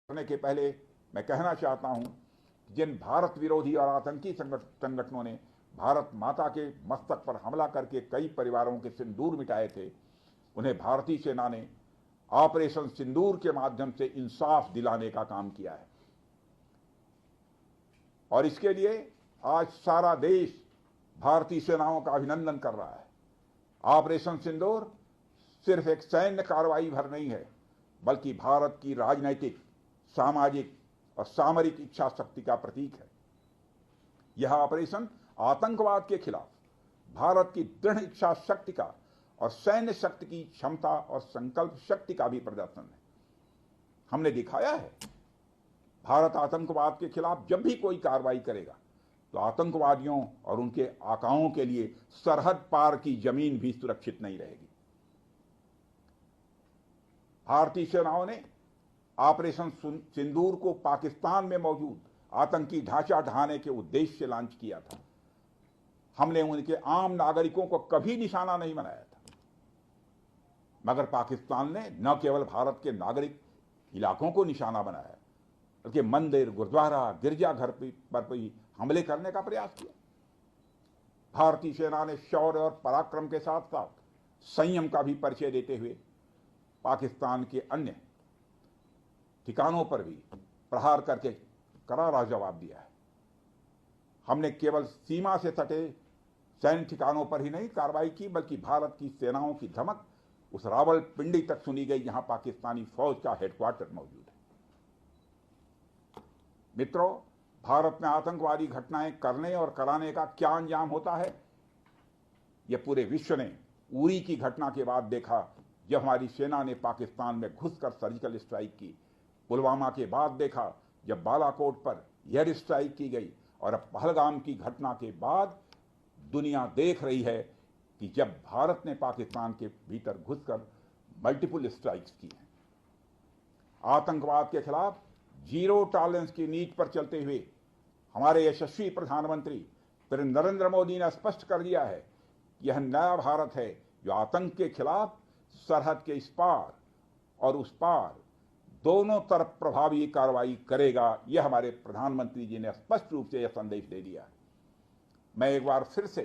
करने के पहले मैं कहना चाहता हूं कि जिन भारत विरोधी और आतंकी संगठनों ने भारत माता के मस्तक पर हमला करके कई परिवारों के सिंदूर मिटाए थे, उन्हें भारतीय सेना ने ऑपरेशन सिंदूर के माध्यम से इंसाफ दिलाने का काम किया है। और इसके लिए आज सारा देश भारतीय सेनाओं का अभिनंदन कर रहा है। ऑपरेशन सिंदूर सिर्फ एक सैन्य कार्रवाई भर नहीं है, बल्कि भारत की राजनैतिक, सामाजिक और सामरिक इच्छा शक्ति का प्रतीक है। यह ऑपरेशन आतंकवाद के खिलाफ भारत की दृढ़ इच्छा शक्ति का और सैन्य शक्ति की क्षमता और संकल्प शक्ति का भी प्रदर्शन है। हमने दिखाया है, भारत आतंकवाद के खिलाफ जब भी कोई कार्रवाई करेगा तो आतंकवादियों और उनके आकाओं के लिए सरहद पार की जमीन भी सुरक्षित नहीं रहेगी। भारतीय सेनाओं ने ऑपरेशन सिंदूर को पाकिस्तान में मौजूद आतंकी ढांचा ढहाने के उद्देश्य से लॉन्च किया था। हमने उनके आम नागरिकों को कभी निशाना नहीं बनाया था, मगर पाकिस्तान ने न केवल भारत के नागरिक इलाकों को निशाना बनाया, बल्कि मंदिर, गुरुद्वारा, गिरजाघर पर भी हमले करने का प्रयास किया। भारतीय सेना ने शौर्य और पराक्रम के साथ साथ संयम का भी परिचय देते हुए पाकिस्तान के अन्य ठिकानों पर भी प्रहार करके करारा जवाब दिया है। हमने केवल सीमा से सटे सैन्य ठिकानों पर ही नहीं कार्रवाई की, बल्कि भारत की सेनाओं की धमक उस रावलपिंडी तक सुनी गई जहां पाकिस्तानी फौज का हेडक्वार्टर मौजूद है। मित्रों, भारत में आतंकवादी घटनाएं करने और कराने का क्या अंजाम होता है, यह पूरे विश्व ने उरी की घटना के बाद देखा, जब हमारी सेना ने पाकिस्तान में घुसकर सर्जिकल स्ट्राइक की। पुलवामा के बाद देखा, जब बालाकोट पर एयर स्ट्राइक की गई। और अब पहलगाम की घटना के बाद दुनिया देख रही है कि जब भारत ने पाकिस्तान के भीतर घुसकर मल्टीपल स्ट्राइक्स की हैं। आतंकवाद के खिलाफ जीरो टॉलरेंस की नीति पर चलते हुए हमारे यशस्वी प्रधानमंत्री नरेंद्र मोदी ने स्पष्ट कर दिया है कि यह नया भारत है जो आतंक के खिलाफ सरहद के इस पार और उस पार दोनों तरफ प्रभावी कार्रवाई करेगा। यह हमारे प्रधानमंत्री जी ने स्पष्ट रूप से यह संदेश दे दिया है। मैं एक बार फिर से